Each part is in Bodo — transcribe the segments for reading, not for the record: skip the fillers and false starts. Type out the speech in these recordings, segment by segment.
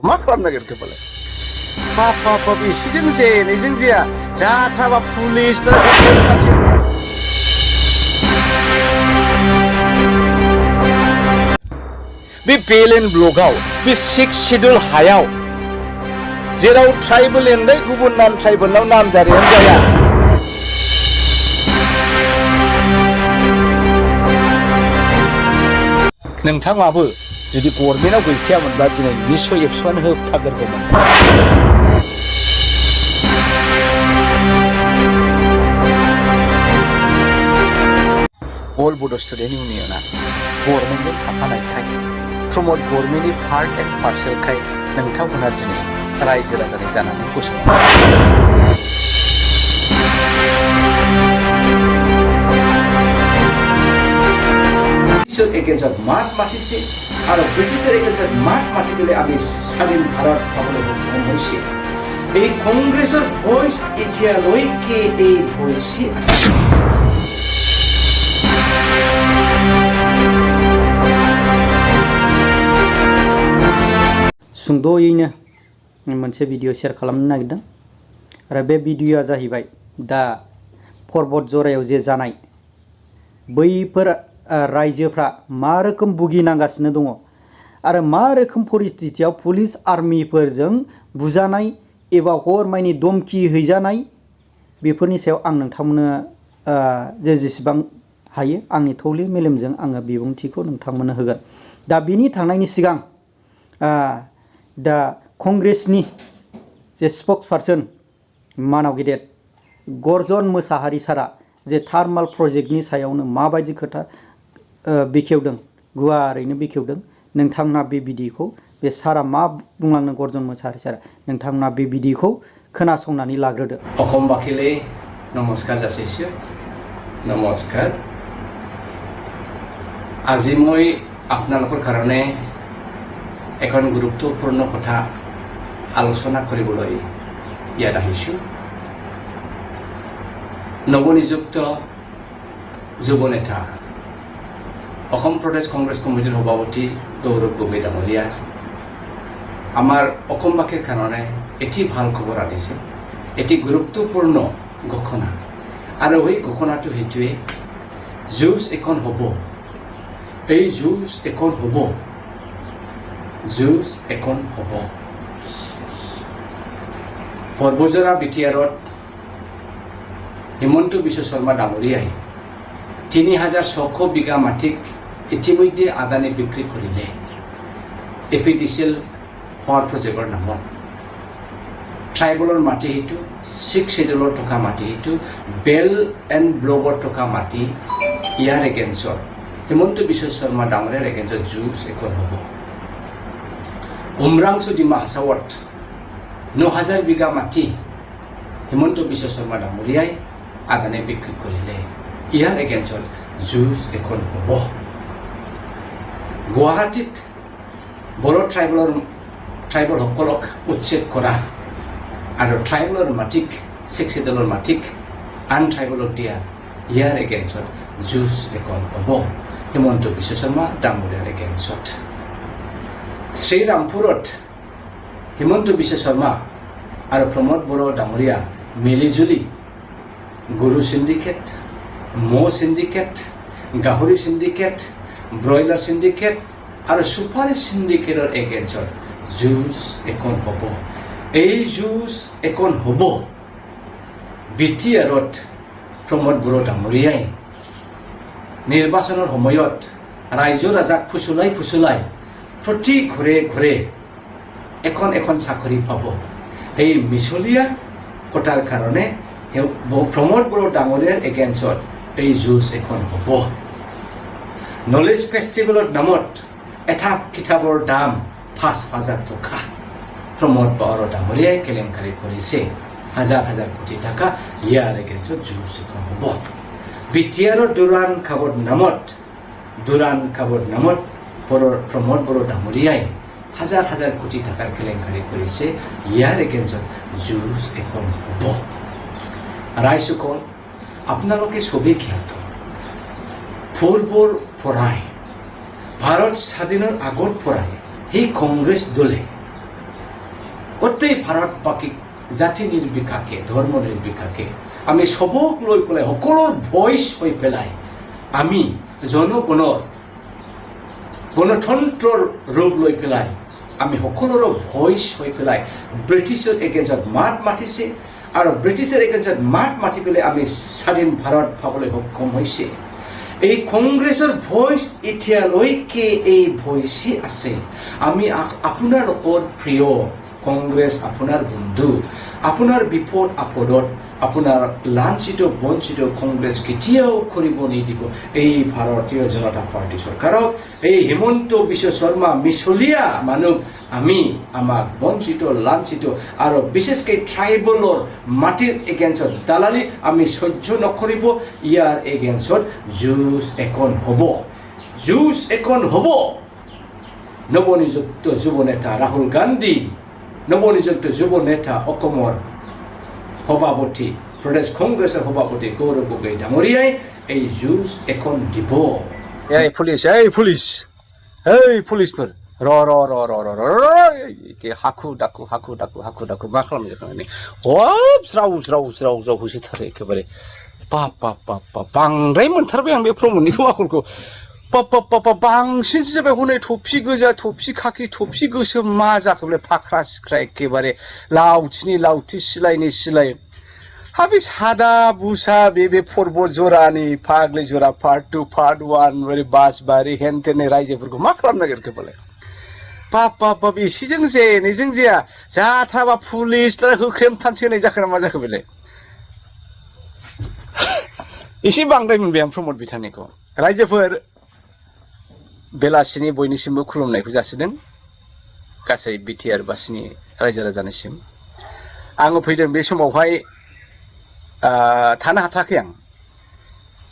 मा खालामनो नागिरखो फालाय बाप एसेजों जे नैजों जाया जाथाराबा पुलिस खाथि बे बेलेन ब्लकआव बे 6 शेड्युल हायाव जेराव ट्राइबल एन्ड गुबुन नान ट्राइबलनाव नाम जारियानो जाया नोंथाङाबो जुदि गभर्नमेन्टआव गैखायामोनब्ला दिनै निश्चय एबसुआनो होबथागोरगौमोन अल बड' स्टुडेन्ट इउनियना गभर्नमेन्टजों थाफानायखाय प्रमद गभर्नमेन्टनि पार्ट एन्ड पार्सेलखाय नोंथांमोना दिनै रायजो राजानि जानानै गसङो एगेन्स्ट मात मातिसे आरो ब्रिटिशर एगेन्स्ट मात मातिबले আমি স্বাধীন ভারত পাবলৈ সক্ষম হৈছে এই কংগ্ৰেছৰ ভইচ এতিয়ালৈকে এই ভইচি আছে सुंद'यैनो मोनसे भिडिअ शेयार खालामनो नागिरदों आरो बे भिडिअआ जाहैबाय दा फरबद जरायाव जे जानाय बैफोर रायजोफ्रा मा रोखोम भुगिनांगासिनो दङ आरो मा रोखोम परिस्थितियाव पुलिस आर्मिफोरजों बुजानाय एबा हरमायनि धमकी हैजानाय बेफोरनि सायाव आं नोंथांमोननो जेसेबां हायो आंनि थौले मेलेमजों आङो बिबुंथिखौ नोंथांमोननो होगोन दा बिनि थांनायनि सिगां दा कंग्रेसनि जे स्पक्सपार्सन मानाव गेदेर गरजन मोसाहारि सारा जे थार्माल प्रोजेक्टनि सायावनो माबायदि खोथा बेखेवदों गुवारैनो बेखेवदों नोंथांमोना बे भिडिअखौ बे सारा मा बुंलांनो गरजन मोसाहारि सारा नोंथांमोना बे भिडिअखौ खोनासंनानै लाग्रोदो অসমবাসীলৈ নমস্কাৰ যাচিছো নমস্কাৰ আজি মই আপোনালোকৰ কাৰণে এখন গুৰুত্বপূৰ্ণ কথা আলোচনা কৰিবলৈ ইয়াত আহিছোঁ নৱনিযুক্ত যুৱ নেতা অসম প্ৰদেশ কংগ্ৰেছ কমিটিৰ সভাপতি গৌৰৱ গগৈ ডাঙৰীয়া আমাৰ অসমবাসীৰ কাৰণে এটি ভাল খবৰ আনিছে এটি গুৰুত্বপূৰ্ণ ঘোষণা আৰু এই ঘোষণাটো সেইটোৱে যুঁজ এখন হ'ব এই যুঁজ এখন হ'ব যুঁজ এখন হ'ব পৰ্বজৰা বিটিআৰত হিমন্ত বিশ্ব শৰ্মা ডাঙৰীয়াই 3600 বিঘা মাটিক ইতিমধ্যে আদানী বিক্ৰী কৰিলে এপিডিচিএল পাৱাৰ প্ৰজেক্টৰ নামত ট্ৰাইবলৰ মাটি সেইটো 6 শেডুলৰ থকা মাটি সেইটো বেল এণ্ড ব্লকৰ থকা মাটি ইয়াৰ এগেইনষ্টত হিমন্ত বিশ্ব শৰ্মা ডাঙৰীয়াৰ এগেইনষ্টত যুঁজ এখন হ'ব উমৰাংচু ডিমা হাছাৱত 9000 বিঘা মাটি হিমন্ত বিশ্ব শৰ্মা ডাঙৰীয়াই আদানী বিক্ৰী কৰিলে ইয়াৰ এগেইনষ্টত যুঁজ এখন হ'ব গুৱাহাটীত বড়ো ট্ৰাইবলসকলক উচ্ছেদ কৰা আৰু ট্ৰাইবলৰ মাটিক 6 শেডুলৰ মাটিক আন ট্ৰাইবলক দিয়া ইয়াৰ এগেইনষ্টত যুঁজ এখন হ'ব হিমন্ত বিশ্ব শৰ্মা ডাঙৰীয়াৰ এগেইনষ্টত শ্ৰীৰামপুৰত হিমন্ত বিশ্ব শৰ্মা আৰু প্ৰমোদ বড়ো ডাঙৰীয়া মিলিজুলি গৰু সিন্ডিকেট মৌ সিন্ডিকেট গাহৰি সিন্ডিকেট ব্ৰইলাৰ সিন্ডিকেট আৰু সুপাৰী সিন্ডিকেটৰ এগেইনষ্টত যুঁজ এখন হ'ব এই যুঁজ এখন হ'ব বিটিআৰত প্ৰমোদ বড়ো ডাঙৰীয়াই নিৰ্বাচনৰ সময়ত ৰাইজ ৰাজাক ফুচুলাই প্ৰতি ঘৰে ঘৰে এখন চাকৰি পাব এই মিছলীয়া কটাৰ কাৰণে প্ৰমোদ বড়ো ডাঙৰীয়াৰ এগেইনষ্টত এই যুঁজ এখন হ'ব নলেজ ফেষ্টিভেলৰ নামত এটা কিতাপৰ দাম 5000 টকা প্ৰমোদ বড়ো ডাঙৰীয়াই কেলেংকাৰী কৰিছে হাজাৰ কোটি টকা ইয়াৰ এগেইনষ্টত যুঁজ এখন হ'ব বিটিআৰৰ দুৰাণ খাবৰ নামত প্ৰমোদ বড়ো ডাঙৰীয়াই হাজাৰ কোটি টকাৰ কেলেংকাৰী কৰিছে ইয়াৰ এগেইনষ্টত যুঁজ এখন হ'ব ৰাইজসকল আপোনালোকে সবেই জ্ঞাত পূৰ্বৰ পৰাই ভাৰত স্বাধীনৰ আগৰ পৰাই সেই কংগ্ৰেছ দলে গোটেই ভাৰতবাসীক জাতি নিৰ্বিশেষে ধৰ্ম নিৰ্বিশেষে আমি সবক লৈ পেলাই সকলোৰ ভইচ হৈ পেলাই আমি জনগণৰ গণতন্ত্ৰৰ ৰূপ লৈ পেলাই আমি সকলোৰে ভইচ হৈ পেলাই ব্ৰিটিছৰ এগেইনষ্টত মাত মাতিছে আৰু ব্ৰিটিছৰ এগেইনষ্টত মাত মাতি পেলাই আমি স্বাধীন ভাৰত পাবলৈ সক্ষম হৈছে এই কংগ্ৰেছৰ ভইচ এতিয়ালৈকে এই ভইচই আছে আমি আপোনালোকৰ প্ৰিয় কংগ্ৰেছ আপোনাৰ বন্ধু আপোনাৰ বিপদ আপদত আপোনাৰ লাঞ্ছিত বঞ্চিত কংগ্ৰেছ কেতিয়াও কৰিব নিদিব এই ভাৰতীয় জনতা পাৰ্টি চৰকাৰক এই হিমন্ত বিশ্ব শৰ্মা মিছলীয়া মানুহ আমি আমাক বঞ্চিত লাঞ্ছিত আৰু বিশেষকৈ ট্ৰাইবেলৰ মাটিৰ এগেইনষ্টত দালালি আমি সহ্য নকৰিব ইয়াৰ এগেইনষ্টত যুঁজ এখন হ'ব নৱনিযুক্ত যুৱ নেতা ৰাহুল গান্ধী নৱনিযুক্ত যুৱ নেতা অসমৰ সভাপতি প্ৰদেশ কংগ্ৰেছৰ সভাপতি গৌৰৱ গগৈ ডাঙৰীয়াই এই যুঁজ এখন দিব পুলিচফোৰ হাকু ডাকু मा खालामनो ज्राव होसोथारो एखेबारे बांद्राय मोनथारबाय आं बे प्रमदनिखौ आखलखौ बांसिनसो जाबाय हनै थफि गोजा थफि खाखि थफि गोसोम मा जाखो बे फाख्रा सिख्रा एखेबारे लावथिनि लावथि सिलायनि सिलाय हाबे सादा बुसा बे फरबद जरानि फाग्लि जरा पार्ट 2 पार्ट 1 बोरै बासबारि हेनतेननि रायजोफोरखौ मा खालामनो नागिरखो बालाय बाप एसेजों जेनैजों जाया जाथाराबा पुलिस होख्रेमथानसो होनाय जाखो ना मा जाखो बेलाय एसे बांद्राय मोनबाय आं प्रमद बिथांनिखौ रायजोफोर बेलासिनि बयनिसिमबो खुलुमनायखौ जासिदों गासै बिटिआर बासिनि रायजो राजानिसिम आङो फैदों बे समावहाय थानो हाथाराखै आं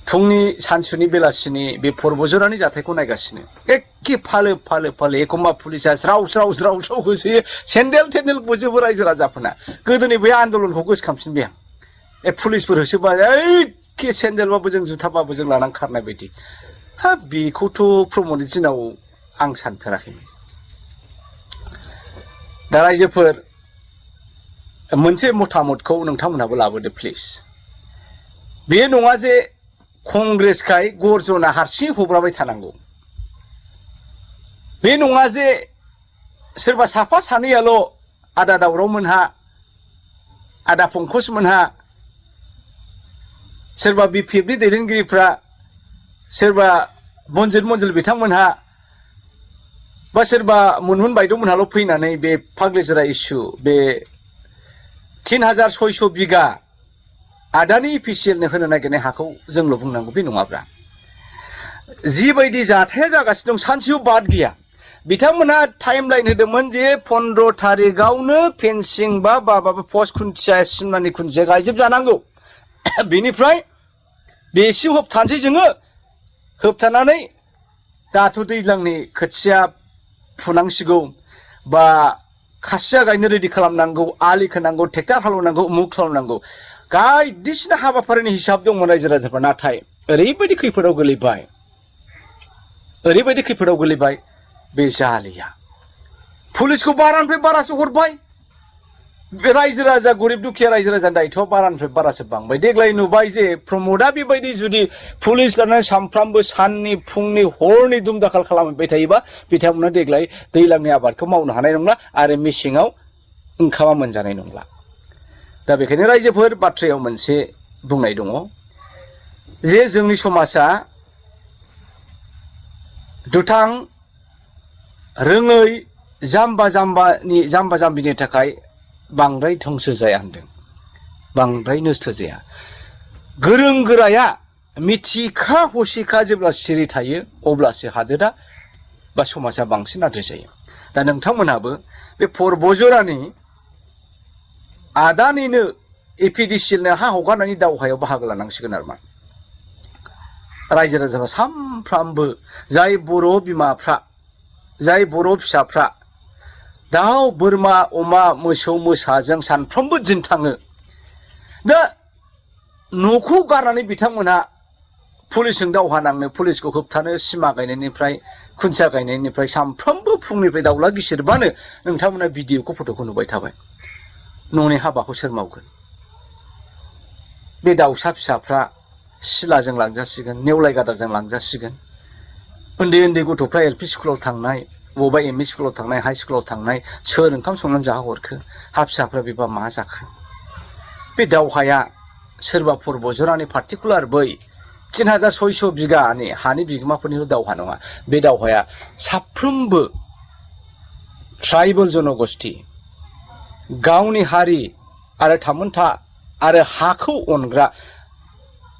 फुंनि सानसुनि बेलासिनि बे फरबजरानि जाथायखौ नायगासिनो एखे फालो एखम्बा पुलिसा ज्राव होसोयो सेन्देल बोजोबो रायजो राजाफोरना गोदोनि बे आन्दलनखौ गोसोखांफिनबाय आं पुलिसफोर होसोबा एखे सेन्देलबाबो जों जुथाबाबो जों लानानै खारनाय बायदि हा बेखौथ' प्रमदनि दिनाव आं सानफेराखैमोन दा रायजोफोर मोनसे मतामतखौ नोंथांमोनहाबो लाबोदो प्लिज बे नङा जे कंग्रेसखाय गर्जना हारसिं हब्राबाय थानांगौ बे नङा जे सोरबा साफा सानैयाल' आदा दावराव मोनहा आदा पंकज मोनहा सोरबा बिपिएफनि दैदेनगिरिफ्रा सोरबा मनजिल बिथांमोनहा बा सोरबा मुनमुन बायद'मोनहाल' फैनानै बे फाग्लिजरा इस्यु बे 3600 बिगा आदानि इपिसिएलनो होनो नागिरनाय हाखौ जोंल' बुंनांगौ बे नङाब्रा जिबायदि जाथाया जागासिनो दं सानसेयाव बाद गैया बिथांमोनहा टाइमलाइन होदोंमोन जे 15 तारिखआवनो फेन्सिं बा पस्ट खुन्थिया सिमनानि खुन्थिया गायजोबजानांगौ बेनिफ्राय बेसिम होबथानोसै जोङो होबथानानै दाथ' दैज्लांनि खोथिया फुनांसिगौ बा खासिया गायनो रेडि खालामनांगौ आलि खोनांगौ ट्रेक्टर हालौनांगौ उमुक खालामनांगौ बायदिसिना हाबाफारिनि हिसाब दंमोन रायजो राजाफोर नाथाय ओरैबायदि खैफोदाव गोलैबाय बे जालिया पुलिसखौ बारानिफ्राय बारासो हरबाय बे रायजो राजा गरिब दुखिया रायजो राजानि दायथ'आ बारानिफ्राय बारासो बांबाय देग्लाय नुबाय जे प्रमदा बेबायदि जुदि पुलिस लानानै सानफ्रामबो साननि फुंनि हरनि दुमदाखाल खालामबाय थायोबा बिथांमोना देग्लाय दैज्लांनि आबादखौ मावनो हानाय नंला आरो मेसेङाव ओंखामा मोनजानाय नंला दा बेखायनो रायजोफोर बाथ्रायाव मोनसे बुंनाय दङ जे जोंनि समाजा दुथां रोङै जाम्बा जाम्बिनि थाखाय बांद्राय धंस जाया होनदों बांद्राय नस्थ जाया गोरों गोराया मिथिखा हसिखा जेब्ला सिरि थायो अब्लासो हादोरा बा समाजा बांसिन आद्रि जायो दा नोंथांमोनहाबो बे फरबजरानि आदानिनो एपिडिसिएलनो हा हगारनायनि दावहायाव बाहागो लानांसिगोन आरो मा रायजो राजाफ्रा सानफ्रामबो जाय बर' बिमाफ्रा जाय बर' फिसाफ्रा दाउ बोरमा अमा मोसौ मोसाजों सानफ्रोमबो दिन थाङो दा न'खौ गारनानै बिथांमोनहा पुलिसजों दावहा नांनो पुलिसखौ होबथानो सिमा गायनायनिफ्राय खुन्थिया गायनायनिफ्राय सानफ्रोमबो फुंनिफ्राय दाउला गिसिरबानो नोंथांमोना भिडिअखौ फट'खौ नुबाय थाबाय न'नि हाबाखौ सोर मावगोन बे दाउसा फिसाफ्रा सिलाजों लांजासिगोन नेवलाय गादारजों लांजासिगोन उन्दै उन्दै गथ'फ्रा एलपि स्कुलाव थांनाय बबेबा एमइ स्कुलाव थांनाय हाइ स्कुलाव थांनाय सोर ओंखाम संनानै जाहोहरखो हा फिसाफ्रा बेबा मा जाखो बे दावहाया सोरबा परबजरानि पार्टिकुलार बै 3600 बिगानि हानि बिगोमाफोरनिल' दावहा नङा बे दावहाया साफ्रोमबो ट्राइबेल जनगोष्ठी गावनि हारि आरो थामोनथा आरो हाखौ अनग्रा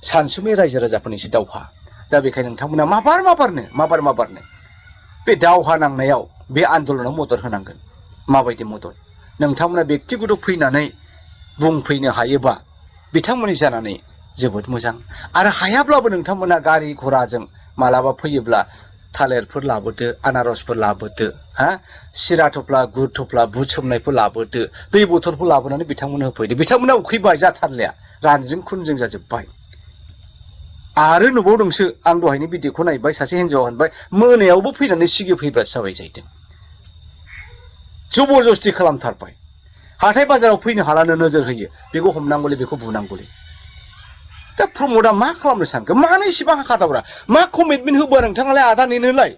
सानसुमै रायजो राजाफोरनिसो दावहा दा बेखायनो नोंथांमोना माबारनो बे दावहा नांनायाव बे आन्दलनाव मदद होनांगोन माबायदि मदद नोंथांमोना बेक्तिगत फैनानै बुंफैनो हायोबा बिथांमोननि जानानै जोबोद मोजां आरो हायाब्लाबो नोंथांमोना गारि घोराजों मालाबा फैयोब्ला थालिरफोर लाबोदो आनारसफोर लाबोदो हा सिरा थफ्ला गुर थफ्ला बुट सोमनायफोर लाबोदो दै बथलफोर लाबोनानै बिथांमोननो होफैदो बिथांमोना उखैबाय जाथारलिया रानज्रिं खुनजों जाजोब्बाय आरो नुबावदोंसो आं दहायनि भिडिअखौ नायबाय सासे हिन्जावा होनबाय मोनायावबो फैनानै सिगिफैब्लासो जाबाय जाहैदों जबरदस्ति खालामथारबाय हाथाय बाजाराव फैनो हालानो नोजोर होयो बेखौ हमनांगौलै बेखौ बुनांगौलै दा प्रमदआ मा खालामनो सानखो मानो इसेबां हाखादावरा मा कमिटमेन्ट होबा नोंथाङालाय आदानिनोलाय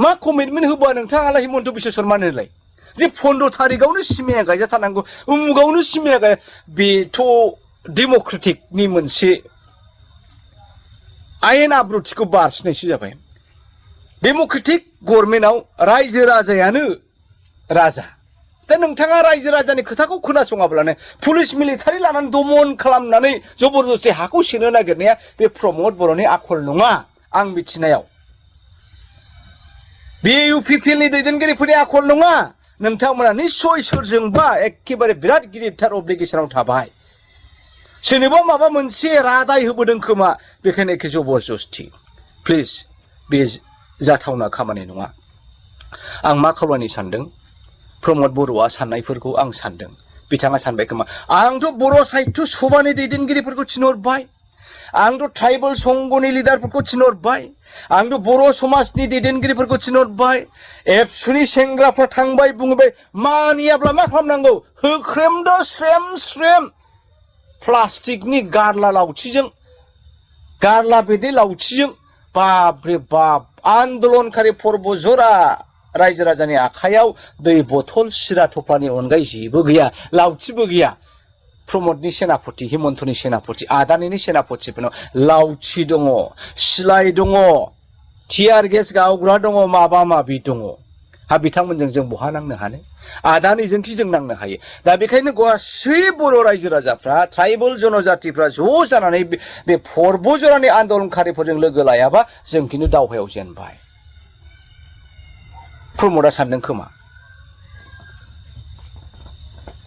मा कमिटमेन्ट होबा नोंथाङालाय हिमन्त बिश्व शर्मानोलाय जे 15 तारिखआवनो सिमाया गायजाथारनांगौ उमुगावनो सिमाया गाय बेथ' डेम'क्रेटिकनि मोनसे आयेन आब्रुथिखौ बारसिनायसो जाबाय डेम'क्रेटिक गभर्नमेन्टआव रायजो राजायानो राजा दा नोंथाङा रायजो राजानि खोथाखौ खोनासङाब्लानो पुलिस मिलिटारि लानानै दमन खालामनानै जबरदस्ति हाखौ सेनो नागिरनाया बे प्रमद बर'नि आखल नङा आं मिथिनायाव बे इउपिपिएलनि दैदेनगिरिफोरनि आखल नङा नोंथांमोना निश्चय सोरजोंबा एखेबारे बिराद गिदिरथार अब्लिगेसनाव थाबाय सोरनोबा माबा मोनसे रादाय होबोदों खोमा बेखायनो एखे जबरदस्ति प्लिज बे जाथावना खामानि नङा आं मा खालामनो सानदों प्रमद बर'आ साननायफोरखौ आं सानदों बिथाङा सानबाय खोमा आंथ' बर' साहित्य सभानि दैदेनगिरिफोरखौ थिनहरबाय आंथ' ट्राइबेल संघनि लिडारफोरखौ थिनहरबाय आंथ' बर' समाजनि दैदेनगिरिफोरखौ थिनहरबाय एबसुनि सेंग्राफ्रा थांबाय बुंबाय मानियाब्ला मा खालामनांगौ होख्रेमदो स्रेम प्लास्टिकनि गारला लावथिजों गारला बेदे लावथिजों बाप रे बाप आन्दलनकारि परबजरा रायजो राजानि आखायाव दै बथल सिरा थफ्लानि अनगायै जेबो गैया लावथिबो गैया प्रमदनि सेनापति हिमन्तनि सेनापति आदानिनि सेनापतिफोरनाव लावथि दङ सिलाइ दङ टियार गेस गावग्रा दङ माबा माबि दङ हा बिथांमोनजों जों बहा नांनो हानो आदानिजोंखि जों नांनो हायो दा बेखायनो गासै बर' रायजो राजाफ्रा ट्राइबेल जनजातिफ्रा ज' जानानै बे परबजरानि आन्दलनकारिफोरजों लोगो लायाबा जों खिन्थु दावहायाव जेनबाय प्रमदआ सानदों खोमा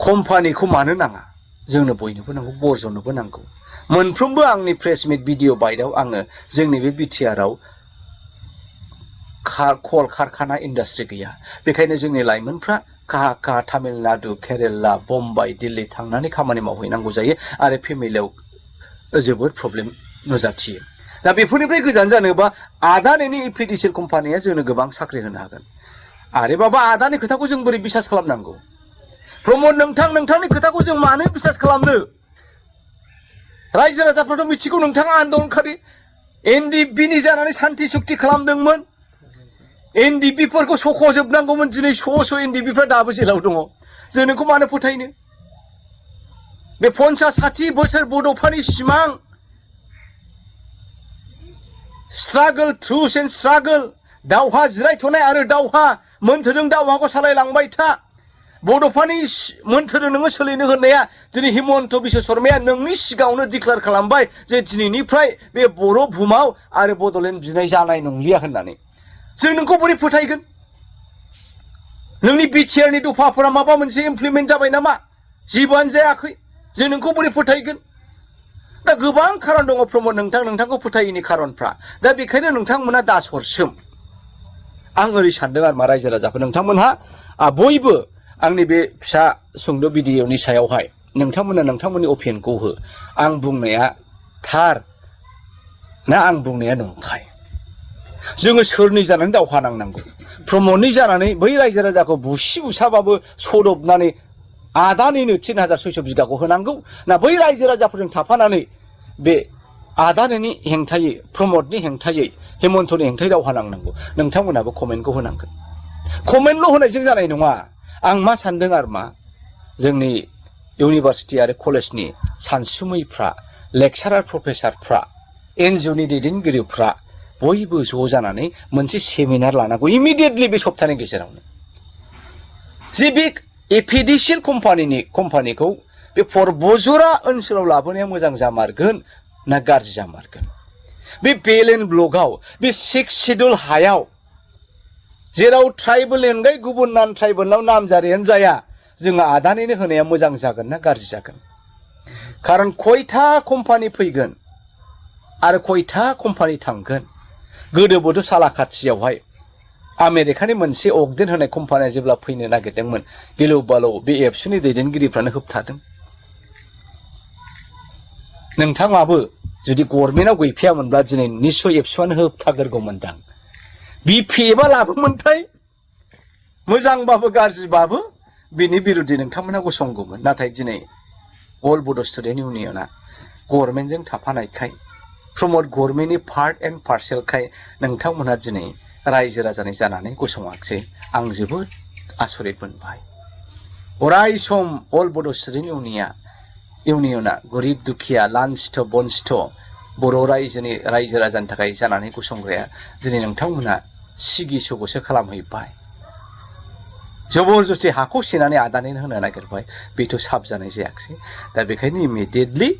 कम्पानिखौ मानो नाङा जोंनो बयनोबो नांगौ बरजननोबो नांगौ मोनफ्रोमबो आंनि प्रेस मिट भिडिअ बाइटआव आङो जोंनि बे बिटिआरआव कल कारखाना इन्डास्ट्रि गैया बेखायनो जोंनि लाइमोनफ्रा काहा तामिलनाडु केरेला बम्बाइ दिल्ली थांनानै खामानि मावहैनांगौ जायो आरो फेमिलियाव जोबोद प्रब्लेम नुजाथियो दा बेफोरनिफ्राय गोजान जानोबा आदानिनि इपिडिसिएल कम्पानिया जोंनो गोबां साख्रि होनो हागोन आरे बाबा आदानि खोथाखौ जों बोरै बिसास खालामनांगौ प्रमद नोंथांनि खोथाखौ जों मानो बिसास खालामनो रायजो राजाफ्राथ' मिथिगौ नोंथाङा आन्दलनकारि एनडिपिनि जानानै सान्ति सुक्ति खालामदोंमोन एनडिपिफोरखौ सख'जोबनांगौमोन दिनै स' एनडिपिफ्रा दाबो जेलाव दङ जों नोंखौ मानो फोथायनो बे 50-60 बोसोर बड'फानि सिमां स्ट्रागल ट्रुथ एन्ड स्ट्रागल दावहा जिरायथ'नाय आरो दावहा मोन्थोरजों दावहाखौ सालायलांबाय था बड'फानि मोन्थोरजों नोङो सोलिनो होननाया दिनै हिमन्त बिश्व शर्माया नोंनि सिगाङावनो डिक्लेयार खालामबाय जे दिनैनिफ्राय बे बर' भुमाव आरो बड'लेण्ड बिनाय जानाय नंलिया होननानै जों नोंखौ बोरै फोथायगोन नोंनि बिटिआरनि दफाफोरा माबा मोनसे इमप्लिमेन्ट जाबाय नामा जेबोआनो जायाखै जों नोंखौ बोरै फोथायगोन दा गोबां खारन दङ प्रमद नोंथांखौ फोथायैनि खारनफ्रा दा बेखायनो नोंथांमोना दास हरसोम आं ओरै सानदों आरो मा रायजो राजाफोर नोंथांमोनहा बयबो आंनि बे फिसा सुंद' भिडिअनि सायावहाय नोंथांमोना नोंथांमोननि अपिनियनखौ हो आं बुंनाया थार ना आं बुंनाया नंखाय जोङो सोरनि जानानै दावहा नांनांगौ प्रमदनि जानानै बै रायजो राजाखौ बुसि बुसाबाबो सदबनानै आदानिनो 3,600 बिगाखौ होनांगौ ना बै रायजो राजाफोरजों थाफानानै बे आदानिनि हेंथायै प्रमदनि हेंथायै हेमन्तनि हेंथायै दावहा नांनांगौ नोंथांमोनाबो कमेन्टखौ होनांगोन कमेन्टल' होनायजों जानाय नङा आं मा सानदों आरो मा जोंनि इउनिभार्सिटि आरो कलेजनि सानसुमैफ्रा लेक्सारार प्रफेसारफ्रा एनजिअनि दैदेनगिरिफ्रा बयबो ज' जानानै मोनसे सेमिनार लानांगौ इमिडियेटलि बे सप्ताहनि गेजेरावनो जे बे एफिडिसिएल कम्पानिखौ बे फरबजरा ओनसोलाव लाबोनाया मोजां जामारगोन ना गाज्रि जामारगोन बे बेलेन ब्लकआव बे 6 शेड्युल हायाव जेराव ट्राइबेल अनगायै गुबुन नान ट्राइबेलनाव नामजारियानो जाया जोङो आदानिनो होनाया मोजां जागोन ना गाज्रि जागोन खारन खयथा कम्पानि फैगोन आरो खयथा कम्पानि थांगोन गोदोबोथ' सालाकाथियावहाय आमेरिकानि मोनसे अगदेन होनाय कम्पानिया जेब्ला फैनो नागिरदोंमोन गिलु बालु बे एबसुनि दैदेनगिरिफ्रानो होबथादों नोंथाङाबो जुदि गभर्नमेन्टआव गैफायामोनब्ला दिनै निस्सय एबसुआनो होबथागोरगौमोनदां बिपिएफआ लाबोमोनथाय मोजांबाबो गाज्रिबाबो बिनि बिरुद्धि नोंथांमोना गसंगौमोन नाथाय दिनै अल बड' स्टुडेन्ट इउनियना गभर्नमेन्टजों थाफानायखाय प्रमद गभर्नमेन्टनि पार्ट एन्ड पार्सेलखाय नोंथांमोना दिनै रायजो राजानि जानानै गसङाखिसै आं जोबोद आसरित मोनबाय अराय सम अल बड' स्टुडेन्ट इउनियना गरिब दुखिया लान्सिथ' बनसिथ' बर' रायजो राजानि थाखाय जानानै गसंग्राया दिनै नोंथांमोना सिगि सुगुसो खालामहैबाय जबरदस्ति हाखौ सेनानै आदानिनो होनो नागिरबाय बेथ' साबजानाय जायाखिसै दा बेखायनो इमिडियेटलि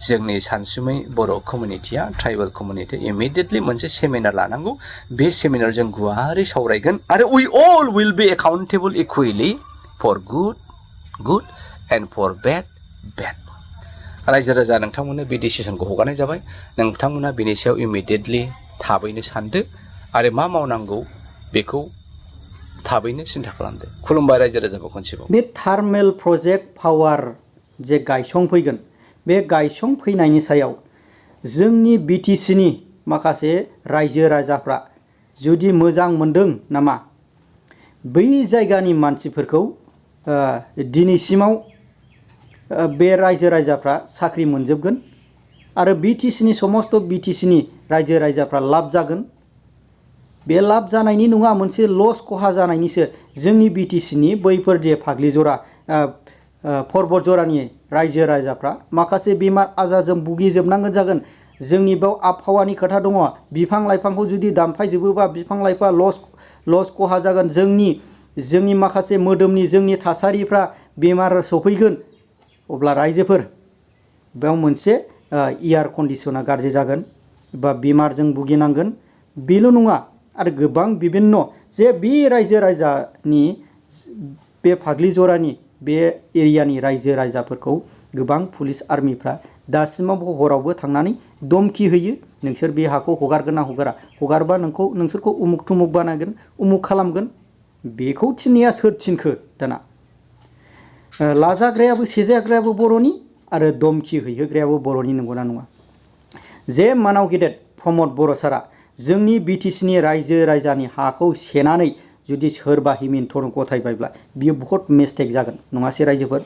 जोंनि सानसुमै बर' कमिउनिटिया ट्राइबेल कमिउनिटि इमिडियेटलि मोनसे सेमिनार लानांगौ बे सेमिनार जों गुवारै सावरायगोन आरो we all will be accountable equally for good and for bad रायजो राजा नोंथांमोननो बे डिसिसनखौ हगारनाय जाबाय नोंथांमोना बेनि सायाव इमिडियेटलि थाबैनो सानदो आरो मा मावनांगौ बेखौ थाबैनो सिन्था खालामदो खुलुमबाय रायजो राजाखौ खनसेबाव बे थार्मेल प्रजेक्ट पावार जे गायसंफैगोन बे गायसंफैनायनि सायाव जोंनि बिटिसिनि माखासे रायजो राजाफ्रा जुदि मोजां मोनदों नामा बै जायगानि मानसिफोरखौ दिनैसिमाव बे रायजो राजाफ्रा साख्रि मोनजोबगोन आरो बिटिसिनि समस्त बिटिसिनि रायजो राजाफ्रा लाब जागोन बे लाब जानायनि नङा मोनसे लस खहा जानायनिसो जोंनि बिटिसिनि बैफोर जे फाग्लिजरा फरबद जरानि रायजो राजाफ्रा माखासे बेमार आजारजों भुगिजोबनांगोन जागोन जोंनि बेयाव आबहावानि खोथा दङ बिफां लाइफांखौ जुदि दानफायजोबोबा बिफां लाइफां लस खहा जागोन जोंनि माखासे मोदोमनि जोंनि थासारिफ्रा बेमार सफैगोन अब्ला रायजोफोर बेयाव मोनसे एयार कन्डिसना गाज्रि जागोन बा बेमारजों भुगिनांगोन बेल' नङा आरो गोबां बिभिन्न जे बे रायजो राजानि बे फाग्लि जरानि बे एरियानि रायजो राजाफोरखौ गोबां पुलिस आर्मिफ्रा दासिमावबो हरावबो थांनानै धमखि होयो नोंसोर बे हाखौ हगारगोन ना हगारबा नोंसोरखौ उमुक थुमुक बानायगोन उमुक खालामगोन बेखौ थिननाया सोर थिनखो दाना लाजाग्रायाबो सेजाग्रायाबो बर'नि आरो धमखि हैहोग्रायाबो बर'नि नंगौना नङा जे मानाव गेदेर प्रमद बर' सारा जोंनि बिटिसिनि रायजो राजानि हाखौ सेनानै जुदि सोरबा हिमन्त गथायबायब्ला बियो बहुत मिस्टेक जागोन नङासै रायजोफोर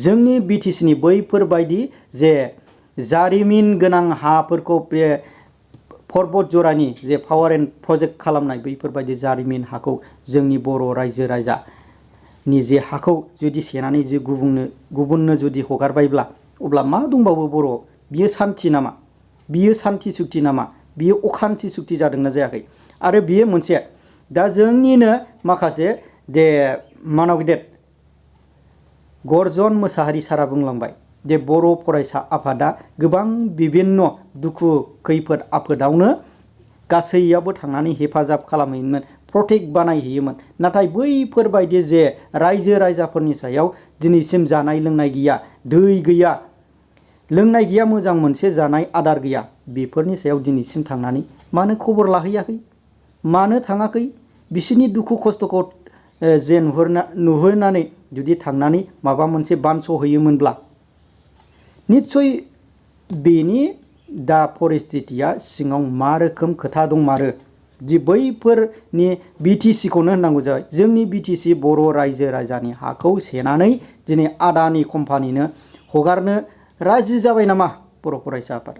जोंनि बिटिसिनि बैफोरबायदि जे जारिमिन गोनां हाफोरखौ बे फरबद जरानि जे पावार एन्ड प्रजेक्ट खालामनाय बैफोरबायदि जारिमिन हाखौ जोंनि बर' रायजो राजानि जे हाखौ जुदि सेनानै जे गुबुननो जुदि हगारबायब्ला अब्ला मा दंबावो बर' बियो सान्थि नामा बियो सान्थि सुक्ति नामा बियो अखान्थि सुक्ति जादोंना जायाखै आरो बियो मोनसे दा जोंनिनो माखासे दे मानाव गेदेर गरजन मोसाहारि सारा बुंलांबाय जे बर' फरायसा आफादा गोबां बिभिन्न दुखु खैफोद आफोदावनो गासैयावबो थांनानै हेफाजाब खालामहैयोमोन प्रटेक्ट बानायहैयोमोन नाथाय बैफोरबायदि जे रायजो राजाफोरनि सायाव दिनैसिम जानाय लोंनाय गैया दै गैया लोंनाय गैया मोजां मोनसे जानाय आदार गैया बेफोरनि सायाव दिनैसिम थांनानै मानो खबर लाहैयाखै मानो थाङाखै बिसोरनि दुखु खस्थ'खौ जे नुहरनानै जुदि थांनानै माबा मोनसे बानस' होयोमोनब्ला निस्सय बेनि दा परिस्थितिया सिङाव मा रोखोम खोथा दंमारो जि बैफोरनि BTC खौनो होननांगौ जाबाय जोंनि BTC बर' रायजो राजानि हाखौ सेनानै दिनै आदानि कम्पानिनो हगारनो राजि जाबाय नामा बर' फरायसा आफाद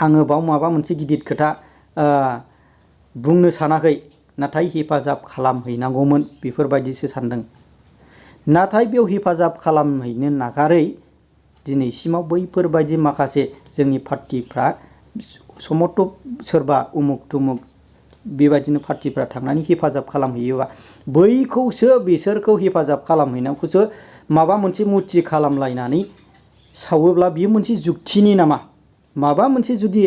आङो बाव माबा मोनसे गिदिर खोथा बुंनो सानाखै नाथाय हेफाजाब खालामहैनांगौमोन बेफोरबायदिसो सानदों नाथाय बेयाव हेफाजाब खालामहैनो नागारै दिनैसिमाव बैफोरबायदि माखासे जोंनि पार्टिफ्रा समर्थ सोरबा उमुक तुमुक बेबायदिनो पार्टिफ्रा थांनानै हेफाजाब खालामहैयोबा बैखौसो बिसोरखौ हेफाजाब खालामहैनायखौसो माबा मोनसे मुथि खालामलायनानै सावोब्ला बियो मोनसे जुक्तिनि नामा माबा मोनसे जुदि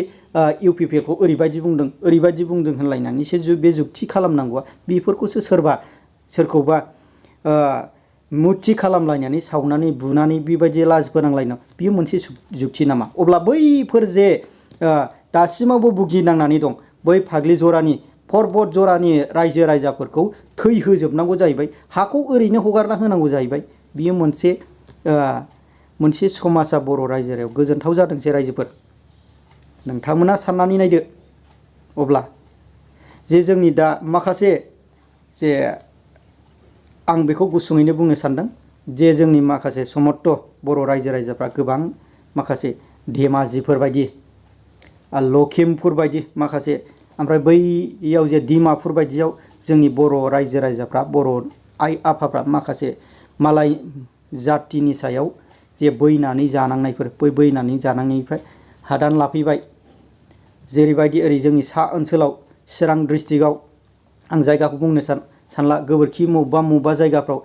UPP खौ ओरैबायदि बुंदों होनलायनानैसो बे जुक्ति खालामनांगौआ बेफोरखौसो सोरखौबा मुथि खालामलायनानै सावनानै बुनानै बेबायदि लाज फोनांलायनाय बियो मोनसे जुक्ति नामा अब्ला बैफोर जे दासिमावबो भुगिनांनानै दं बै फाग्लि जरानि फरबद जरानि रायजो राजाफोरखौ थैहोजोबनांगौ जाहैबाय हाखौ ओरैनो हगारना होनांगौ जाहैबाय बियो मोनसे समाजा बर' रायजोआव गोजोनथाव जादोंसै रायजोफोर नोंथांमोना साननानै नायदो अब्ला जे जोंनि दा माखासे जे आं बेखौ गुसुङैनो बुंनो सानदों जे जोंनि माखासे समर्थ बर' रायजो राजाफ्रा गोबां माखासे धेमाजिफोर बायदि लखिमपुर बायदि माखासे ओमफ्राय बैयाव जे डिमापुर बायदियाव जोंनि बर' रायजो राजाफ्रा बर' आइ आफाफ्रा माखासे मालाय जातिनि सायाव जे बैनानै जानांनायफोर बैनानै जानांनायनिफ्राय हादान लाफैबाय जेरैबायदि ओरै जोंनि सा ओनसोलाव चिरां डिस्ट्रिक्टआव आं जायगाखौ बुंनो सानला गोबोरखि मबेबा जायगाफ्राव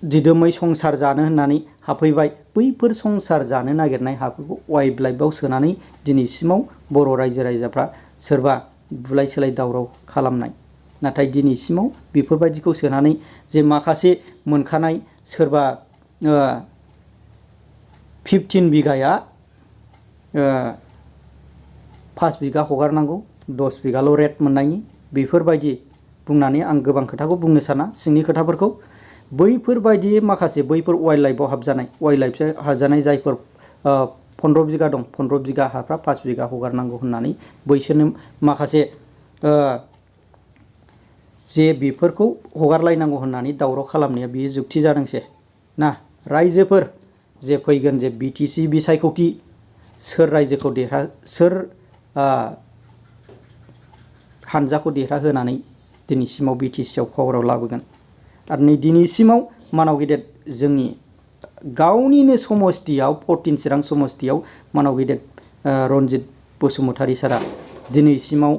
दिदोमै संसार जानो होननानै हाबफैबाय बैफोर संसार जानो नागिरनाय हाफोरखौ वाइल्ड लाइफआव सोनानै दिनैसिमाव बर' रायजो राजाफ्रा सोरबा बुलाय सोलाय दावराव खालामनाय नाथाय दिनैसिमाव बेफोरबायदिखौ सोनानै जे माखासे मोनखानाय सोरबा 15 बिघाया 5 बिघा हगारनांगौ 10 बिघाल' रेट मोननायनि बेफोरबायदि बुंनानै आं गोबां खोथाखौ बुंनो साना सिंनि खोथाफोरखौ बैफोरबायदि माखासे बैफोर वाइल्ड लाइफआव हाबजानाय जायफोर 15 बिघा दं 15 बिघा हाफ्रा 5 बिघा हगारनांगौ होननानै बैसोरनो माखासे जे बेफोरखौ हगारलायनांगौ होननानै दावराव खालामनाया बियो जुक्ति जादोंसे ना रायजोफोर जे फैगोन जे BTC बिसायख'थि सोर रायजोखौ सोर हानजाखौ देरहाहोनानै दिनैसिमाव BTCआव पावाराव लाबोगोन आरो नै दिनैसिमाव मानाव गेदेर जोंनि गावनिनो समस्तियाव 14 चिरां समस्तियाव मानाव गेदेर रनजित बसुमतारी सारा दिनैसिमाव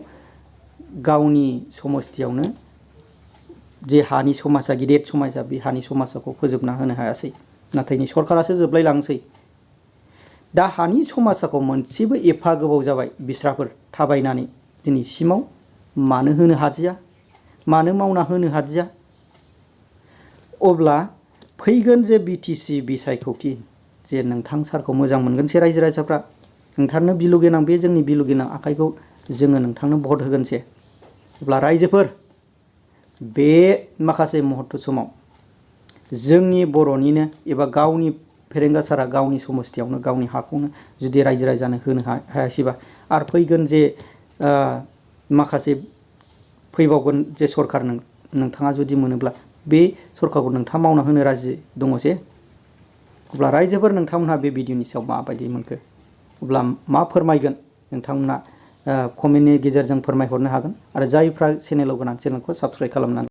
गावनि समस्तियावनो जे हानि समाजा गिदिर समाजा बे हानि समाजाखौ फोजोबना होनो हायासै नाथाय नै सरकारासो जोबलायलांसै दा हानि समाजाखौ मोनसेबो एफा गोबाव जाबाय बिस्राफोर थाबायनानै दिनैसिमाव मानो होनो हादिया मानो मावना होनो हादिया अब्ला फैगोन जे BTC बिसायख'थि जे नोंथां सारखौ मोजां मोनगोनसै रायजो राजाफ्रा नोंथांनो बिलु गोनां बे जोंनि बिलु गोनां आखाइखौ जोङो नोंथांनो भट होगोनसै अब्ला रायजोफोर बे माखासे महत्त समाव जोंनि बर'निनो एबा गावनि फेरेंगा सारा गावनि समस्तियावनो गावनि हाखौनो जुदि रायजो राजानो होनो हायासैबा आरो फैगोन जे माखासे फैबावगोन जे सरकार नोंथाङा जुदि मोनोब्ला बे सरकारखौ नोंथाङा मावना होनो राजि दङसे अब्ला रायजोफोर नोंथांमोनहा बे भिडिअनि सायाव माबायदि मोनखो अब्ला मा फोरमायगोन नोंथांमोना कमेन्टनि गेजेरजों फोरमायहरनो हागोन आरो जायफ्रा चेनेलाव गोनां चेनेलखौ साबस्क्राइब खालामनानै